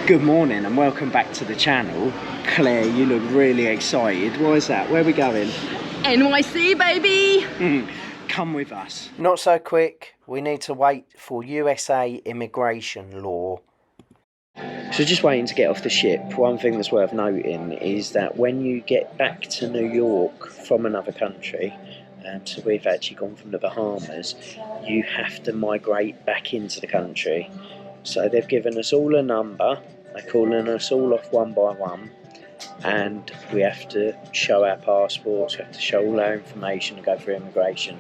Good morning and welcome back to the channel. Claire, you look really excited. Why is that? Where are we going? NYC, baby! Come with us. Not so quick. We need to wait for USA immigration law. So just waiting to get off the ship. One thing that's worth noting is that when you get back to New York from another country, so we've actually gone from the Bahamas, you have to migrate back into the country. So they've given us all a number, they're calling us all off one by one, and we have to show our passports, we have to show all our information and go through immigration.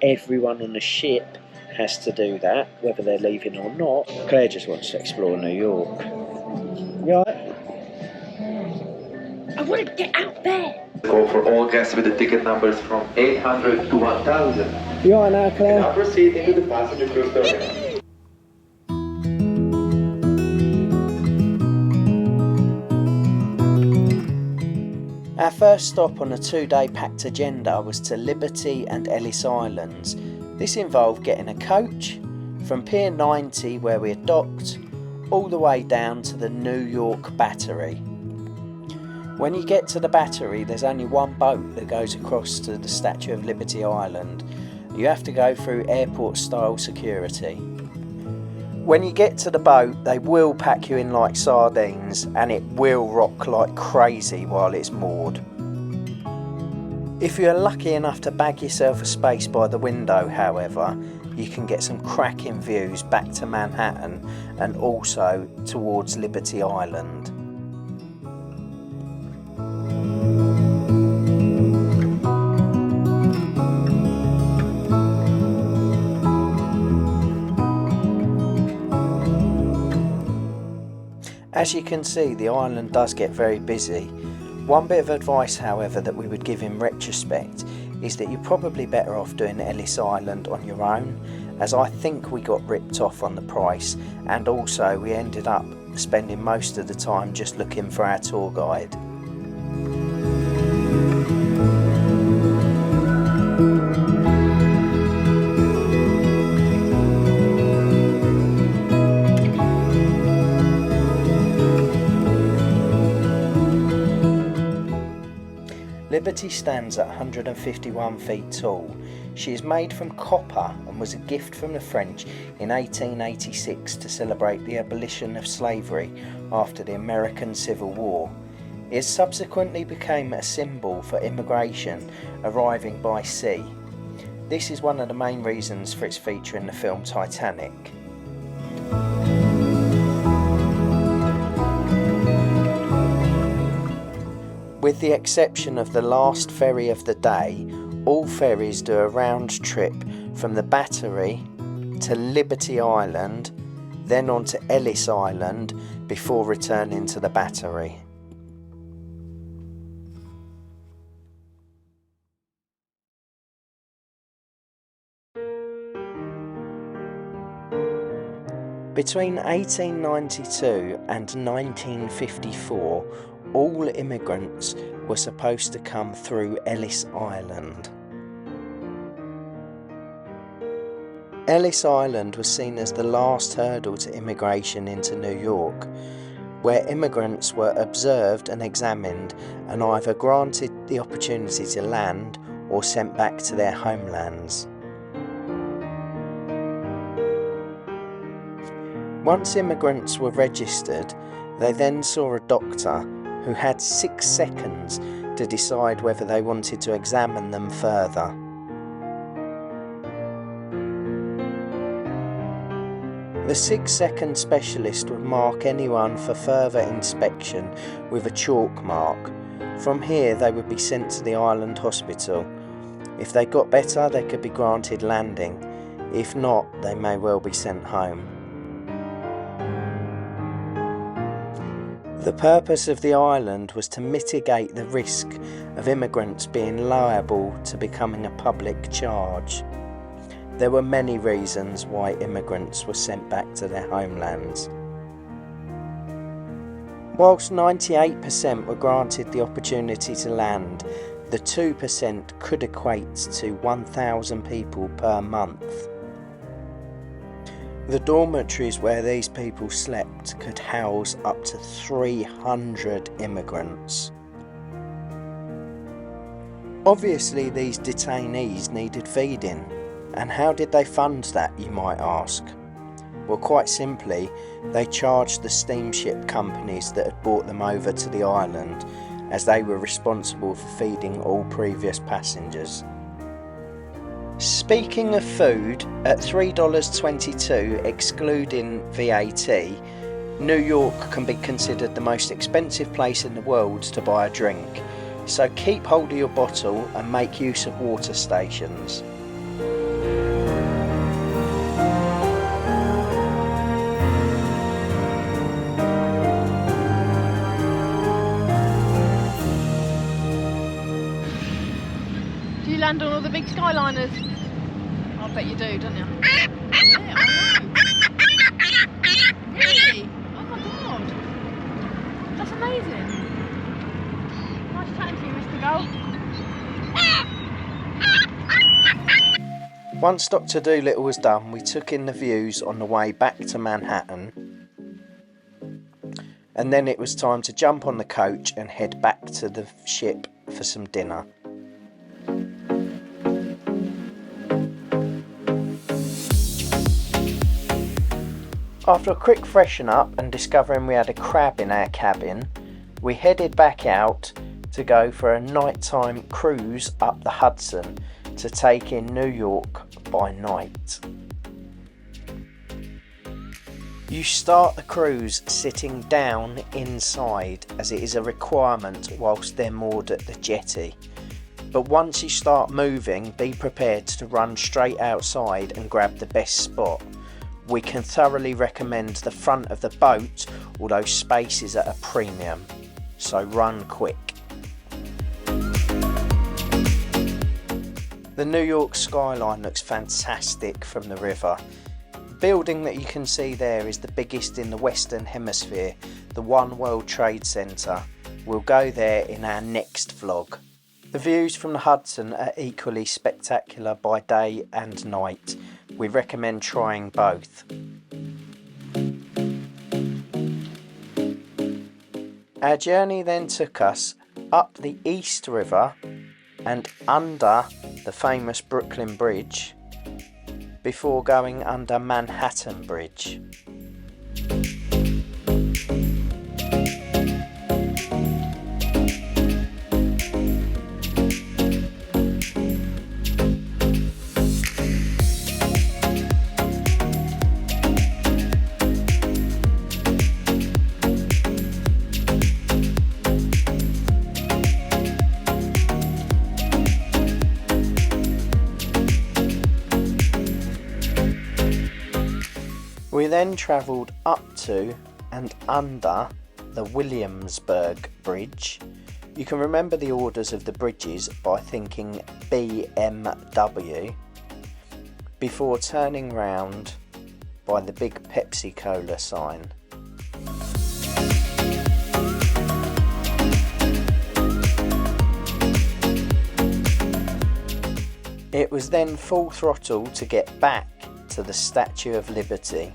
Everyone on the ship has to do that, whether they're leaving or not. Claire just wants to explore New York. You alright? I want to get out there! Go for all guests with the ticket numbers from 800 to 1000. You alright now, Claire? Now proceed into the passenger cruise terminal. Our first stop on a 2-day packed agenda was to Liberty and Ellis Islands. This involved getting a coach from Pier 90, where we had docked, all the way down to the New York Battery. When you get to the Battery, there's only one boat that goes across to the Statue of Liberty Island. You have to go through airport-style security. When you get to the boat, they will pack you in like sardines and it will rock like crazy while it's moored. If you're lucky enough to bag yourself a space by the window, however, you can get some cracking views back to Manhattan and also towards Liberty Island. As you can see, the island does get very busy. One bit of advice, however, that we would give in retrospect is that you're probably better off doing Ellis Island on your own, as I think we got ripped off on the price, and also we ended up spending most of the time just looking for our tour guide. Liberty stands at 151 feet tall. She is made from copper and was a gift from the French in 1886 to celebrate the abolition of slavery after the American Civil War. It subsequently became a symbol for immigration arriving by sea. This is one of the main reasons for its feature in the film Titanic. With the exception of the last ferry of the day, all ferries do a round trip from the Battery to Liberty Island, then on to Ellis Island before returning to the Battery. Between 1892 and 1954, all immigrants were supposed to come through Ellis Island. Ellis Island was seen as the last hurdle to immigration into New York, where immigrants were observed and examined and either granted the opportunity to land or sent back to their homelands. Once immigrants were registered, they then saw a doctor who had 6 seconds to decide whether they wanted to examine them further. The 6-second specialist would mark anyone for further inspection with a chalk mark. From here they would be sent to the island hospital. If they got better, they could be granted landing. If not, they may well be sent home. The purpose of the island was to mitigate the risk of immigrants being liable to becoming a public charge. There were many reasons why immigrants were sent back to their homelands. Whilst 98% were granted the opportunity to land, the 2% could equate to 1,000 people per month. The dormitories where these people slept could house up to 300 immigrants. Obviously, these detainees needed feeding, and how did they fund that, you might ask? Well, quite simply, they charged the steamship companies that had brought them over to the island, as they were responsible for feeding all previous passengers. Speaking of food, at $3.22 excluding VAT, New York can be considered the most expensive place in the world to buy a drink, so keep hold of your bottle and make use of water stations. Do you land on all the big Skyliners? I bet you do, don't you? Yeah, I know. Really? Oh my god. That's amazing. Nice chatting to you, Mr. Gull. Once Dr. Dolittle was done, we took in the views on the way back to Manhattan, and then it was time to jump on the coach and head back to the ship for some dinner. After a quick freshen up and discovering we had a crab in our cabin, we headed back out to go for a nighttime cruise up the Hudson to take in New York by night. You start the cruise sitting down inside, as it is a requirement whilst they're moored at the jetty. But once you start moving, be prepared to run straight outside and grab the best spot. We can thoroughly recommend the front of the boat, although space is at a premium, so run quick. The New York skyline looks fantastic from the river. The building that you can see there is the biggest in the Western Hemisphere, the One World Trade Center. We'll go there in our next vlog. The views from the Hudson are equally spectacular by day and night. We recommend trying both. Our journey then took us up the East River and under the famous Brooklyn Bridge before going under Manhattan Bridge. We then travelled up to and under the Williamsburg Bridge. You can remember the orders of the bridges by thinking BMW before turning round by the big Pepsi Cola sign. It was then full throttle to get back to the Statue of Liberty.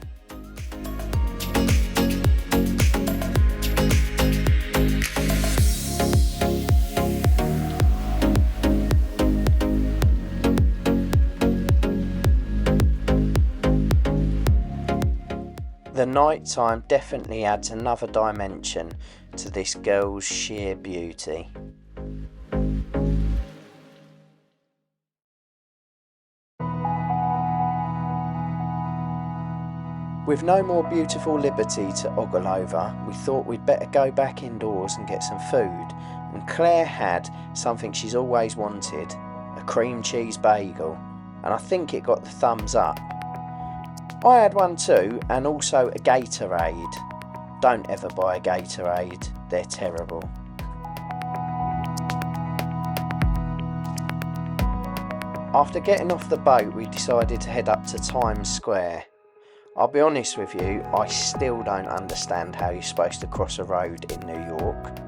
The night time definitely adds another dimension to this girl's sheer beauty. With no more beautiful Liberty to ogle over, we thought we'd better go back indoors and get some food, and Claire had something she's always wanted, a cream cheese bagel, and I think it got the thumbs up. I had one too, and also a Gatorade. Don't ever buy a Gatorade, they're terrible. After getting off the boat, we decided to head up to Times Square. I'll be honest with you, I still don't understand how you're supposed to cross a road in New York.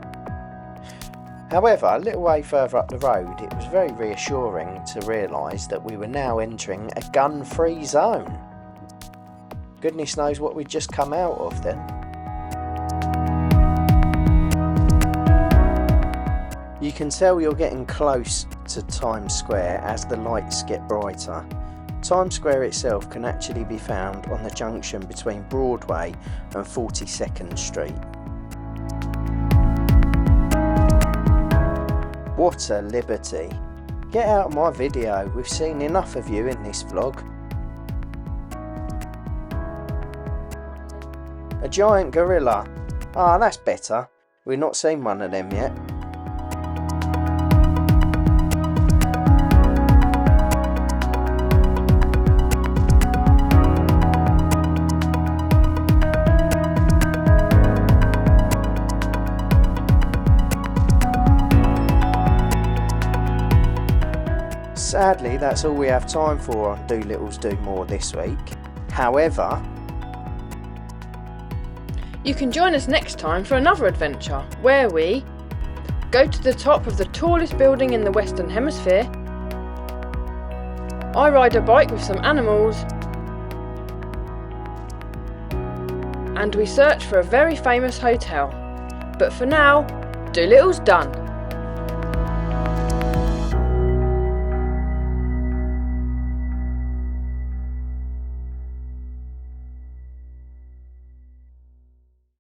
However, a little way further up the road, it was very reassuring to realise that we were now entering a gun-free zone. Goodness knows what we'd just come out of then. You can tell you're getting close to Times Square as the lights get brighter. Times Square itself can actually be found on the junction between Broadway and 42nd Street. What a liberty. Get out of my video, we've seen enough of you in this vlog. A giant gorilla. Ah, that's better. We've not seen one of them yet. Sadly, that's all we have time for on Doolittle's Do More this week. However, you can join us next time for another adventure where we go to the top of the tallest building in the Western Hemisphere. I ride a bike with some animals. And we search for a very famous hotel. But for now, Doolittle's done.